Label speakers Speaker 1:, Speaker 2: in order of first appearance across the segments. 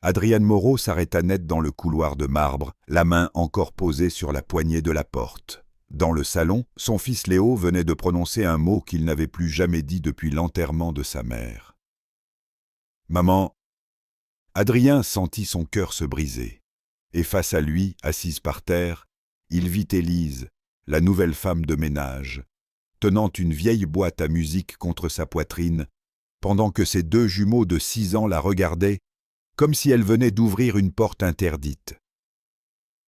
Speaker 1: Adrian Moreau s'arrêta net dans le couloir de marbre, la main encore posée sur la poignée de la porte. Dans le salon, son fils Léo venait de prononcer un mot qu'il n'avait plus jamais dit depuis l'enterrement de sa mère. « Maman !» Adrien sentit son cœur se briser. Et face à lui, assise par terre, il vit Élise, la nouvelle femme de ménage, tenant une vieille boîte à musique contre sa poitrine, pendant que ses deux jumeaux de 6 ans la regardaient, comme si elle venait d'ouvrir une porte interdite.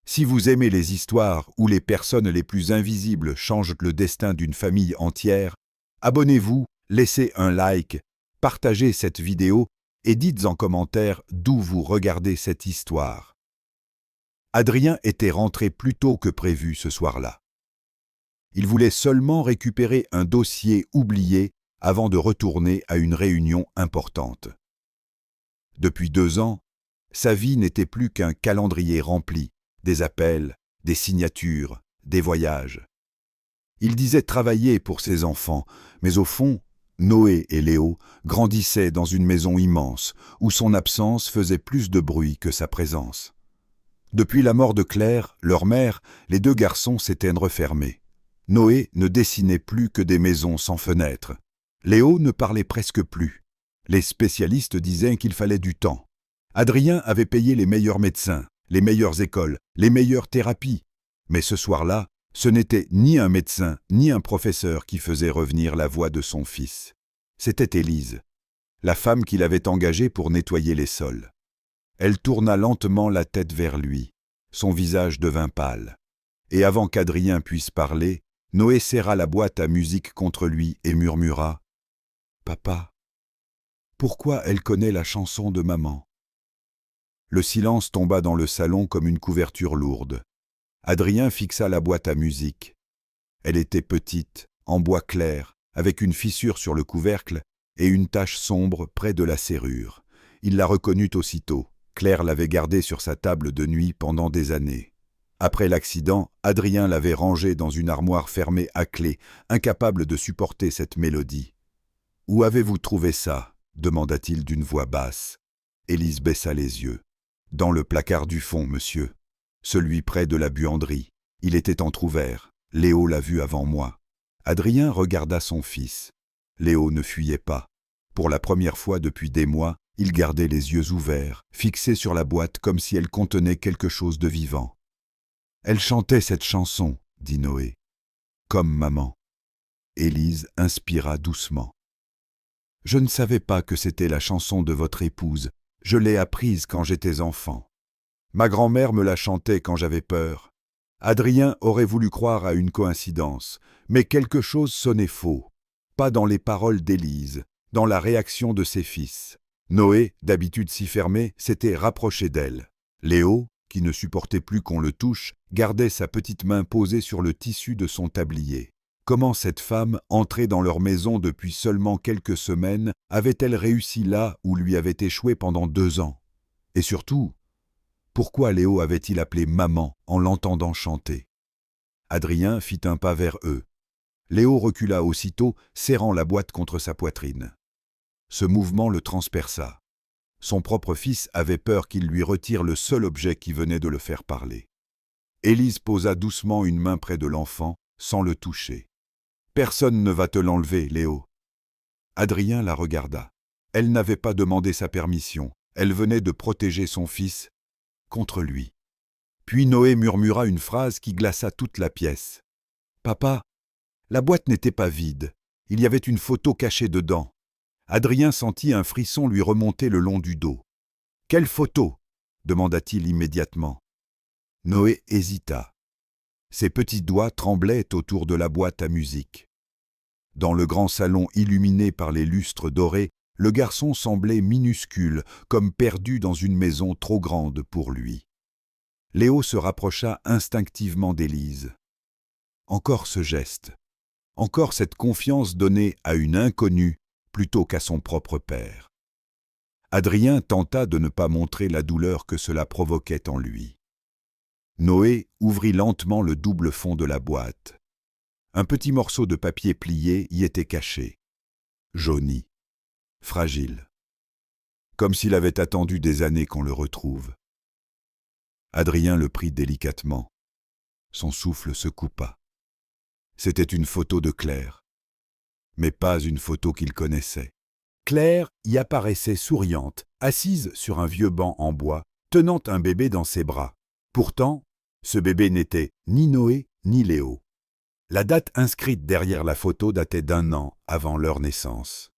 Speaker 1: Si vous aimez les histoires où les personnes les plus invisibles changent le destin d'une famille entière, abonnez-vous, laissez un like, partagez cette vidéo et dites en commentaire d'où vous regardez cette histoire. Adrien était rentré plus tôt que prévu ce soir-là. Il voulait seulement récupérer un dossier oublié avant de retourner à une réunion importante. Depuis 2 ans, sa vie n'était plus qu'un calendrier rempli, des appels, des signatures, des voyages. Il disait travailler pour ses enfants, mais au fond, Noé et Léo grandissaient dans une maison immense où son absence faisait plus de bruit que sa présence. Depuis la mort de Claire, leur mère, les 2 garçons s'étaient refermés. Noé ne dessinait plus que des maisons sans fenêtres. Léo ne parlait presque plus. Les spécialistes disaient qu'il fallait du temps. Adrien avait payé les meilleurs médecins, les meilleures écoles, les meilleures thérapies. Mais ce soir-là, ce n'était ni un médecin ni un professeur qui faisait revenir la voix de son fils. C'était Élise, la femme qu'il avait engagée pour nettoyer les sols. Elle tourna lentement la tête vers lui. Son visage devint pâle. Et avant qu'Adrien puisse parler, Noé serra la boîte à musique contre lui et murmura « Papa, pourquoi elle connaît la chanson de maman ?» Le silence tomba dans le salon comme une couverture lourde. Adrien fixa la boîte à musique. Elle était petite, en bois clair, avec une fissure sur le couvercle et une tache sombre près de la serrure. Il la reconnut aussitôt. Claire l'avait gardée sur sa table de nuit pendant des années. Après l'accident, Adrien l'avait rangée dans une armoire fermée à clé, incapable de supporter cette mélodie. « Où avez-vous trouvé ça ?» demanda-t-il d'une voix basse. Élise baissa les yeux. « Dans le placard du fond, monsieur. Celui près de la buanderie. Il était entrouvert. Léo l'a vu avant moi. » Adrien regarda son fils. Léo ne fuyait pas. Pour la première fois depuis des mois, il gardait les yeux ouverts, fixés sur la boîte comme si elle contenait quelque chose de vivant. « Elle chantait cette chanson, » dit Noé. « Comme maman. » Élise inspira doucement. « Je ne savais pas que c'était la chanson de votre épouse. Je l'ai apprise quand j'étais enfant. Ma grand-mère me la chantait quand j'avais peur. Adrien aurait voulu croire à une coïncidence, mais quelque chose sonnait faux. Pas dans les paroles d'Élise, dans la réaction de ses fils. Noé, d'habitude si fermé, s'était rapproché d'elle. Léo, qui ne supportait plus qu'on le touche, gardait sa petite main posée sur le tissu de son tablier. Comment cette femme, entrée dans leur maison depuis seulement quelques semaines, avait-elle réussi là où lui avait échoué pendant 2 ans? Et surtout, pourquoi Léo avait-il appelé maman en l'entendant chanter? Adrien fit un pas vers eux. Léo recula aussitôt, serrant la boîte contre sa poitrine. Ce mouvement le transperça. Son propre fils avait peur qu'il lui retire le seul objet qui venait de le faire parler. Élise posa doucement une main près de l'enfant, sans le toucher. « Personne ne va te l'enlever, Léo. » Adrien la regarda. Elle n'avait pas demandé sa permission. Elle venait de protéger son fils contre lui. Puis Noé murmura une phrase qui glaça toute la pièce. « Papa, la boîte n'était pas vide. Il y avait une photo cachée dedans. » Adrien sentit un frisson lui remonter le long du dos. « Quelle photo ?» demanda-t-il immédiatement. Noé hésita. Ses petits doigts tremblaient autour de la boîte à musique. Dans le grand salon illuminé par les lustres dorés, le garçon semblait minuscule, comme perdu dans une maison trop grande pour lui. Léo se rapprocha instinctivement d'Élise. Encore ce geste, encore cette confiance donnée à une inconnue plutôt qu'à son propre père. Adrien tenta de ne pas montrer la douleur que cela provoquait en lui. Noé ouvrit lentement le double fond de la boîte. Un petit morceau de papier plié y était caché, jauni, fragile. comme s'il avait attendu des années qu'on le retrouve. Adrien le prit délicatement. Son souffle se coupa. C'était une photo de Claire, mais pas une photo qu'il connaissait. Claire y apparaissait souriante, assise sur un vieux banc en bois, tenant un bébé dans ses bras. Pourtant, ce bébé n'était ni Noé ni Léo. La date inscrite derrière la photo datait d'1 an avant leur naissance.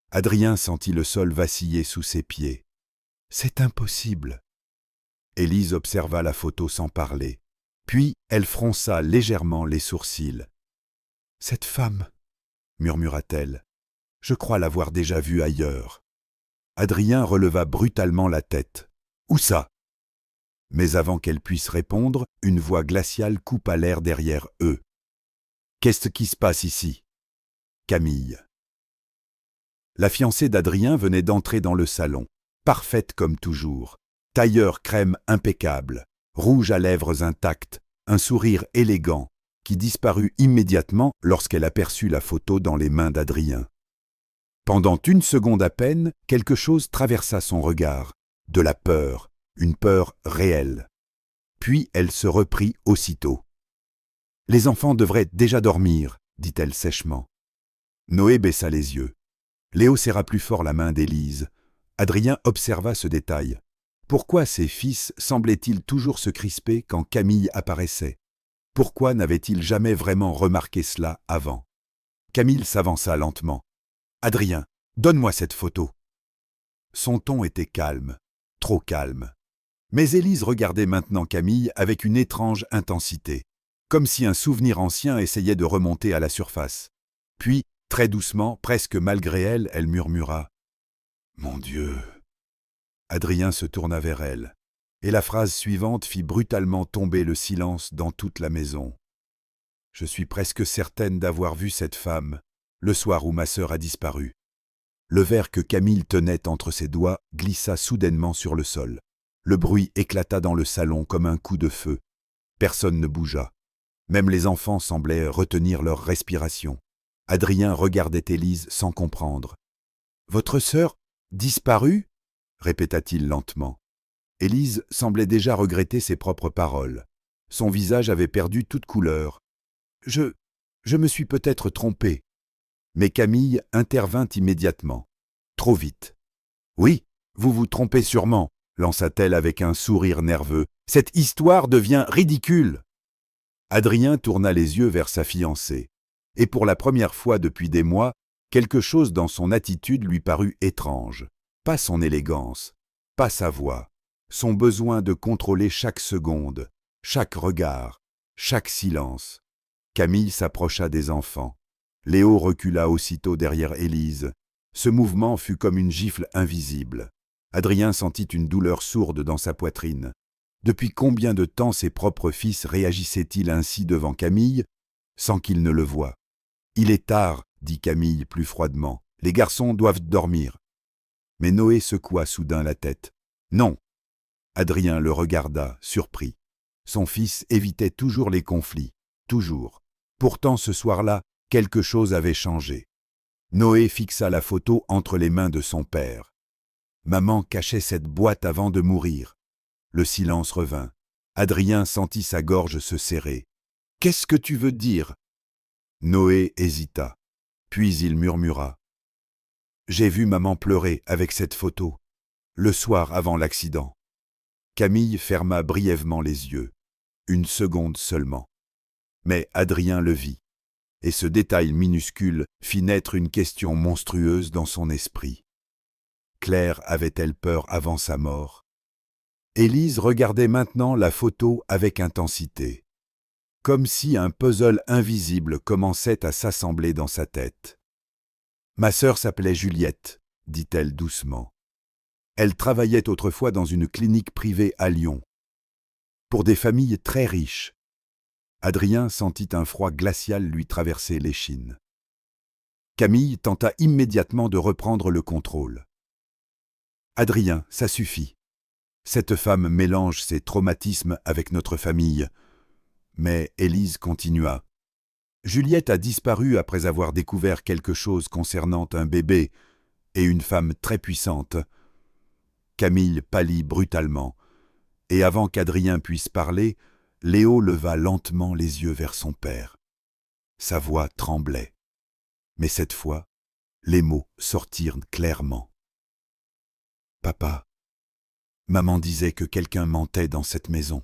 Speaker 1: Adrien sentit le sol vaciller sous ses pieds. « C'est impossible !» Élise observa la photo sans parler. Puis elle fronça légèrement les sourcils. « Cette femme, murmura-t-elle, je crois l'avoir déjà vue ailleurs. » Adrien releva brutalement la tête. « Où ça ?» Mais avant qu'elle puisse répondre, une voix glaciale coupa l'air derrière eux. « Qu'est-ce qui se passe ici ?» Camille. La fiancée d'Adrien venait d'entrer dans le salon, parfaite comme toujours, tailleur crème impeccable, rouge à lèvres intactes, un sourire élégant, qui disparut immédiatement lorsqu'elle aperçut la photo dans les mains d'Adrien. Pendant 1 seconde à peine, quelque chose traversa son regard, de la peur, une peur réelle. Puis elle se reprit aussitôt. « Les enfants devraient déjà dormir, » dit-elle sèchement. Noé baissa les yeux. Léo serra plus fort la main d'Élise. Adrien observa ce détail. Pourquoi ses fils semblaient-ils toujours se crisper quand Camille apparaissait? Pourquoi n'avait-il jamais vraiment remarqué cela avant? Camille s'avança lentement. « Adrien, donne-moi cette photo. » Son ton était calme, trop calme. Mais Élise regardait maintenant Camille avec une étrange intensité, comme si un souvenir ancien essayait de remonter à la surface. Puis, très doucement, presque malgré elle, elle murmura « Mon Dieu !» Adrien se tourna vers elle, et la phrase suivante fit brutalement tomber le silence dans toute la maison. « Je suis presque certaine d'avoir vu cette femme le soir où ma sœur a disparu. » Le verre que Camille tenait entre ses doigts glissa soudainement sur le sol. Le bruit éclata dans le salon comme un coup de feu. Personne ne bougea. Même les enfants semblaient retenir leur respiration. Adrien regardait Élise sans comprendre. « Votre sœur disparue ?» répéta-t-il lentement. Élise semblait déjà regretter ses propres paroles. Son visage avait perdu toute couleur. « Je me suis peut-être trompée. » Mais Camille intervint immédiatement. Trop vite. « Oui, vous vous trompez sûrement, » lança-t-elle avec un sourire nerveux. « Cette histoire devient ridicule !» Adrien tourna les yeux vers sa fiancée. Et pour la première fois depuis des mois, quelque chose dans son attitude lui parut étrange. Pas son élégance, pas sa voix, son besoin de contrôler chaque seconde, chaque regard, chaque silence. Camille s'approcha des enfants. Léo recula aussitôt derrière Élise. Ce mouvement fut comme une gifle invisible. Adrien sentit une douleur sourde dans sa poitrine. Depuis combien de temps ses propres fils réagissaient-ils ainsi devant Camille, sans qu'il ne le voie? « Il est tard, » dit Camille plus froidement. « Les garçons doivent dormir. » Mais Noé secoua soudain la tête. « Non !» Adrien le regarda, surpris. Son fils évitait toujours les conflits, toujours. Pourtant, ce soir-là, quelque chose avait changé. Noé fixa la photo entre les mains de son père. Maman cachait cette boîte avant de mourir. Le silence revint. Adrien sentit sa gorge se serrer. « Qu'est-ce que tu veux dire ?» Noé hésita. Puis il murmura. « J'ai vu maman pleurer avec cette photo, le soir avant l'accident. » Camille ferma brièvement les yeux, 1 seconde seulement. Mais Adrien le vit, et ce détail minuscule fit naître une question monstrueuse dans son esprit. Claire avait-elle peur avant sa mort? Élise regardait maintenant la photo avec intensité, comme si un puzzle invisible commençait à s'assembler dans sa tête. « Ma sœur s'appelait Juliette, » dit-elle doucement. Elle travaillait autrefois dans une clinique privée à Lyon, pour des familles très riches. Adrien sentit un froid glacial lui traverser l'échine. Camille tenta immédiatement de reprendre le contrôle. « Adrien, ça suffit. Cette femme mélange ses traumatismes avec notre famille. » Mais Élise continua. « Juliette a disparu après avoir découvert quelque chose concernant un bébé et une femme très puissante. Camille pâlit brutalement, et avant qu'Adrien puisse parler, Léo leva lentement les yeux vers son père. Sa voix tremblait, mais cette fois, les mots sortirent clairement. « Papa, maman disait que quelqu'un mentait dans cette maison. »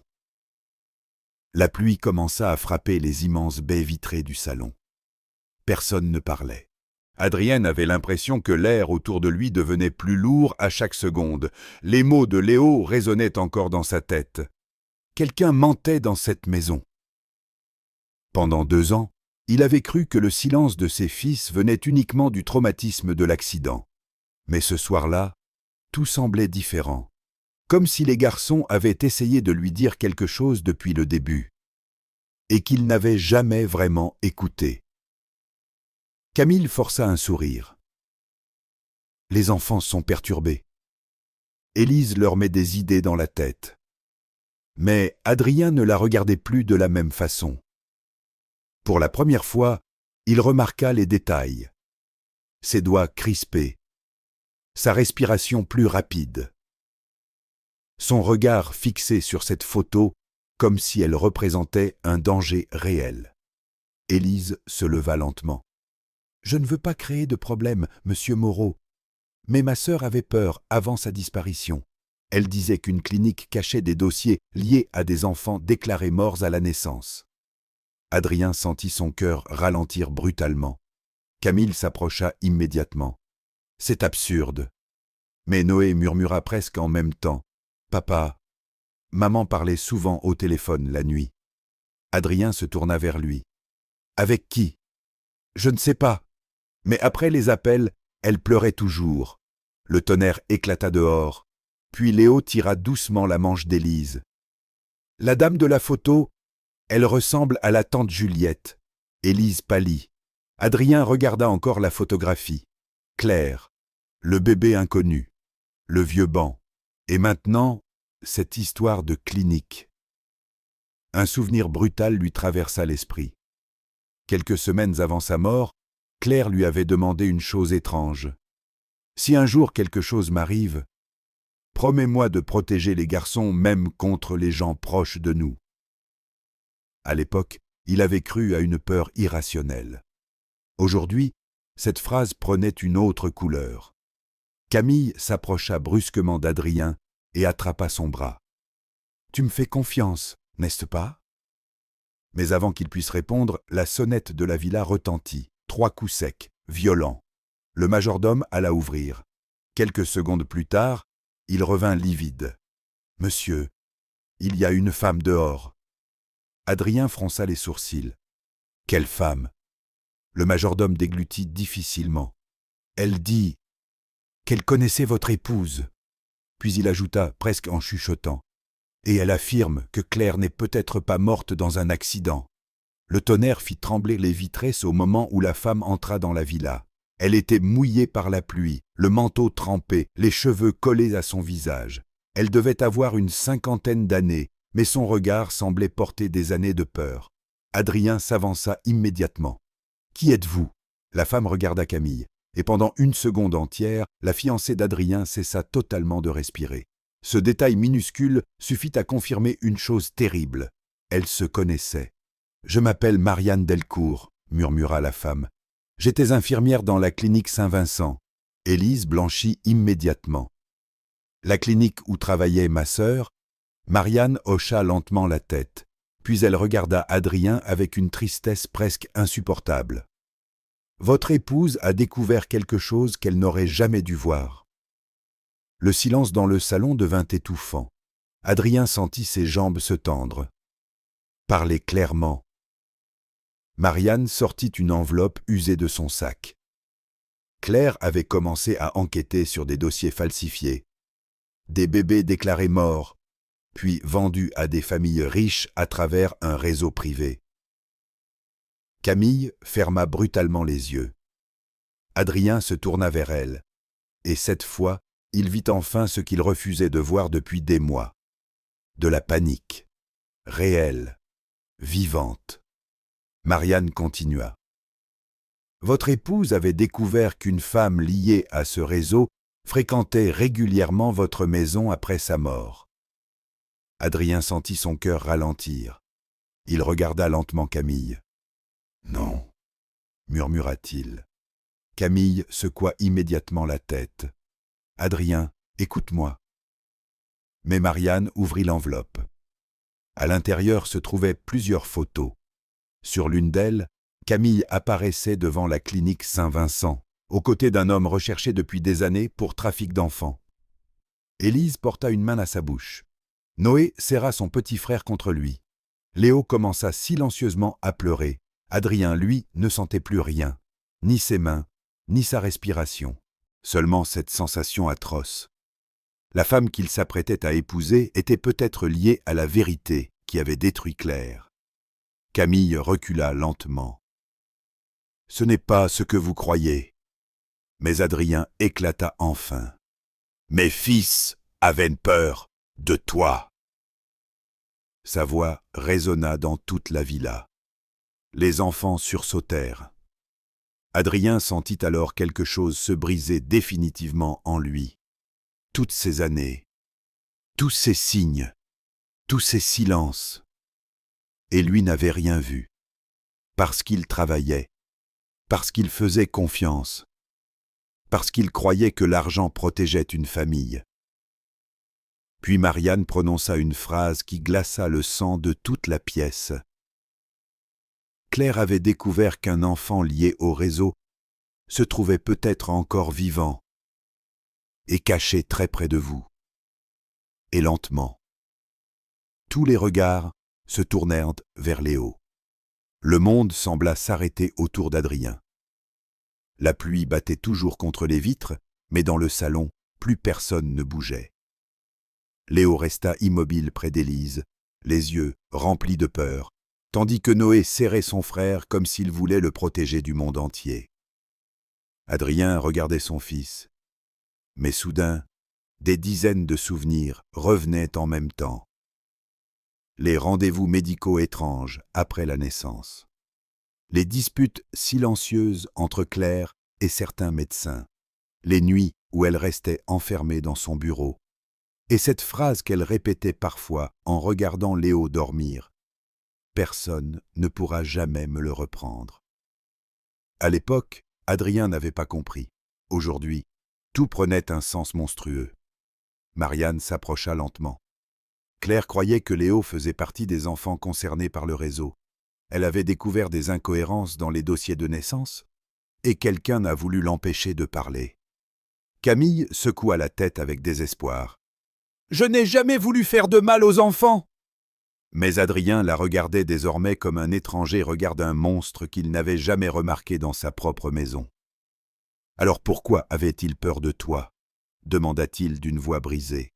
Speaker 1: La pluie commença à frapper les immenses baies vitrées du salon. Personne ne parlait. Adrien avait l'impression que l'air autour de lui devenait plus lourd à chaque seconde. Les mots de Léo résonnaient encore dans sa tête. Quelqu'un mentait dans cette maison. Pendant 2 ans, il avait cru que le silence de ses fils venait uniquement du traumatisme de l'accident. Mais ce soir-là, tout semblait différent. Comme si les garçons avaient essayé de lui dire quelque chose depuis le début, et qu'ils n'avaient jamais vraiment écouté. Camille força un sourire. Les enfants sont perturbés. Élise leur met des idées dans la tête. Mais Adrien ne la regardait plus de la même façon. Pour la première fois, il remarqua les détails. Ses doigts crispés, sa respiration plus rapide. Son regard fixé sur cette photo comme si elle représentait un danger réel. Élise se leva lentement. « Je ne veux pas créer de problème, monsieur Moreau. Mais ma sœur avait peur avant sa disparition. Elle disait qu'une clinique cachait des dossiers liés à des enfants déclarés morts à la naissance. » Adrien sentit son cœur ralentir brutalement. Camille s'approcha immédiatement. « C'est absurde. » Mais Noé murmura presque en même temps. « Papa, maman parlait souvent au téléphone la nuit. » Adrien se tourna vers lui. « Avec qui ? » ?»« Je ne sais pas. Mais après les appels, elle pleurait toujours. » Le tonnerre éclata dehors. Puis Léo tira doucement la manche d'Élise. « La dame de la photo, elle ressemble à la tante Juliette. » Élise pâlit. Adrien regarda encore la photographie. Claire, le bébé inconnu, le vieux banc. Et maintenant, cette histoire de clinique. Un souvenir brutal lui traversa l'esprit. Quelques semaines avant sa mort, Claire lui avait demandé une chose étrange. « Si un jour quelque chose m'arrive, promets-moi de protéger les garçons même contre les gens proches de nous. » À l'époque, il avait cru à une peur irrationnelle. Aujourd'hui, cette phrase prenait une autre couleur. Camille s'approcha brusquement d'Adrien et attrapa son bras. « Tu me fais confiance, n'est-ce pas ?» Mais avant qu'il puisse répondre, la sonnette de la villa retentit. 3 coups secs, violents. Le majordome alla ouvrir. Quelques secondes plus tard, il revint livide. « Monsieur, il y a une femme dehors. » Adrien fronça les sourcils. « Quelle femme ?» Le majordome déglutit difficilement. « Elle dit qu'elle connaissait votre épouse. » Puis il ajouta, presque en chuchotant. « Et elle affirme que Claire n'est peut-être pas morte dans un accident. » Le tonnerre fit trembler les vitrées au moment où la femme entra dans la villa. Elle était mouillée par la pluie, le manteau trempé, les cheveux collés à son visage. Elle devait avoir une 50aine d'années, mais son regard semblait porter des années de peur. Adrien s'avança immédiatement. « Qui êtes-vous » La femme regarda Camille, et pendant une seconde entière, la fiancée d'Adrien cessa totalement de respirer. Ce détail minuscule suffit à confirmer une chose terrible. Elle se connaissait. « Je m'appelle Marianne Delcourt » murmura la femme. « J'étais infirmière dans la clinique Saint-Vincent. » Élise blanchit immédiatement. « La clinique où travaillait ma sœur ?» Marianne hocha lentement la tête, puis elle regarda Adrien avec une tristesse presque insupportable. « Votre épouse a découvert quelque chose qu'elle n'aurait jamais dû voir. » Le silence dans le salon devint étouffant. Adrien sentit ses jambes se tendre. « Parlez clairement. » Marianne sortit une enveloppe usée de son sac. Claire avait commencé à enquêter sur des dossiers falsifiés, des bébés déclarés morts, puis vendus à des familles riches à travers un réseau privé. Camille ferma brutalement les yeux. Adrien se tourna vers elle, et cette fois, il vit enfin ce qu'il refusait de voir depuis des mois. De la panique, réelle, vivante. Marianne continua. « Votre épouse avait découvert qu'une femme liée à ce réseau fréquentait régulièrement votre maison après sa mort. Adrien sentit son cœur ralentir. Il regarda lentement Camille. « Non, » murmura-t-il. Camille secoua immédiatement la tête. « Adrien, écoute-moi. » Mais Marianne ouvrit l'enveloppe. À l'intérieur se trouvaient plusieurs photos. Sur l'une d'elles, Camille apparaissait devant la clinique Saint-Vincent, aux côtés d'un homme recherché depuis des années pour trafic d'enfants. Élise porta une main à sa bouche. Noé serra son petit frère contre lui. Léo commença silencieusement à pleurer. Adrien, lui, ne sentait plus rien, ni ses mains, ni sa respiration. Seulement cette sensation atroce. La femme qu'il s'apprêtait à épouser était peut-être liée à la vérité qui avait détruit Claire. Camille recula lentement. « Ce n'est pas ce que vous croyez. » Mais Adrien éclata enfin. « Mes fils avaient peur de toi. » Sa voix résonna dans toute la villa. Les enfants sursautèrent. Adrien sentit alors quelque chose se briser définitivement en lui. Toutes ces années, tous ces signes, tous ces silences. Et lui n'avait rien vu. Parce qu'il travaillait, parce qu'il faisait confiance, parce qu'il croyait que l'argent protégeait une famille. Puis Marianne prononça une phrase qui glaça le sang de toute la pièce. Claire avait découvert qu'un enfant lié au réseau se trouvait peut-être encore vivant et caché très près de vous. Et lentement, tous les regards se tournèrent vers Léo. Le monde sembla s'arrêter autour d'Adrien. La pluie battait toujours contre les vitres, mais dans le salon, plus personne ne bougeait. Léo resta immobile près d'Élise, les yeux remplis de peur, tandis que Noé serrait son frère comme s'il voulait le protéger du monde entier. Adrien regardait son fils. Mais soudain, des dizaines de souvenirs revenaient en même temps. Les rendez-vous médicaux étranges après la naissance. Les disputes silencieuses entre Claire et certains médecins. Les nuits où elle restait enfermée dans son bureau. Et cette phrase qu'elle répétait parfois en regardant Léo dormir. « Personne ne pourra jamais me le reprendre. » À l'époque, Adrien n'avait pas compris. Aujourd'hui, tout prenait un sens monstrueux. Marianne s'approcha lentement. Claire croyait que Léo faisait partie des enfants concernés par le réseau. Elle avait découvert des incohérences dans les dossiers de naissance, et quelqu'un n'a voulu l'empêcher de parler. Camille secoua la tête avec désespoir. « Je n'ai jamais voulu faire de mal aux enfants !» Mais Adrien la regardait désormais comme un étranger regarde un monstre qu'il n'avait jamais remarqué dans sa propre maison. « Alors pourquoi avait-il peur de toi ?» demanda-t-il d'une voix brisée.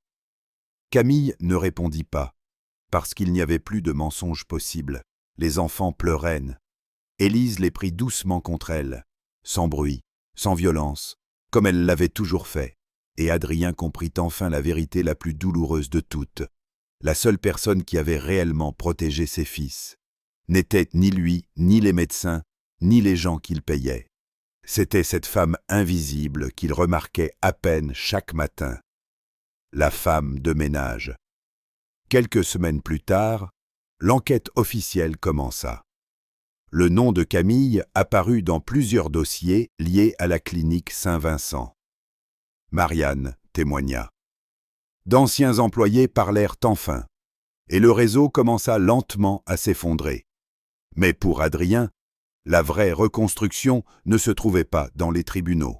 Speaker 1: Camille ne répondit pas, parce qu'il n'y avait plus de mensonge possible. Les enfants pleuraient. Élise les prit doucement contre elle, sans bruit, sans violence, comme elle l'avait toujours fait. Et Adrien comprit enfin la vérité la plus douloureuse de toutes. La seule personne qui avait réellement protégé ses fils n'était ni lui, ni les médecins, ni les gens qu'il payait. C'était cette femme invisible qu'il remarquait à peine chaque matin. La femme de ménage. Quelques semaines plus tard, l'enquête officielle commença. Le nom de Camille apparut dans plusieurs dossiers liés à la clinique Saint-Vincent. Marianne témoigna. D'anciens employés parlèrent enfin, et le réseau commença lentement à s'effondrer. Mais pour Adrien, la vraie reconstruction ne se trouvait pas dans les tribunaux.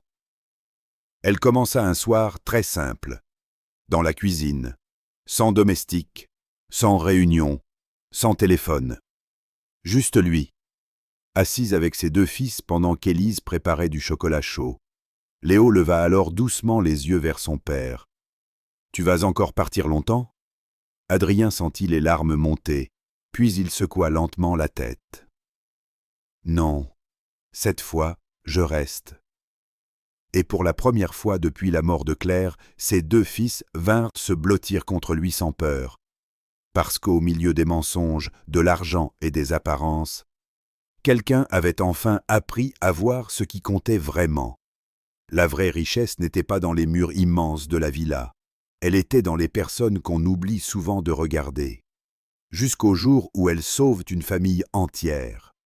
Speaker 1: Elle commença un soir très simple, dans la cuisine, sans domestique, sans réunion, sans téléphone. Juste lui, assise avec ses deux fils pendant qu'Élise préparait du chocolat chaud. Léo leva alors doucement les yeux vers son père. « Tu vas encore partir longtemps ?» Adrien sentit les larmes monter, puis il secoua lentement la tête. « Non, cette fois, je reste. » Et pour la première fois depuis la mort de Claire, ses deux fils vinrent se blottir contre lui sans peur. Parce qu'au milieu des mensonges, de l'argent et des apparences, quelqu'un avait enfin appris à voir ce qui comptait vraiment. La vraie richesse n'était pas dans les murs immenses de la villa. Elle était dans les personnes qu'on oublie souvent de regarder. Jusqu'au jour où elles sauvent une famille entière.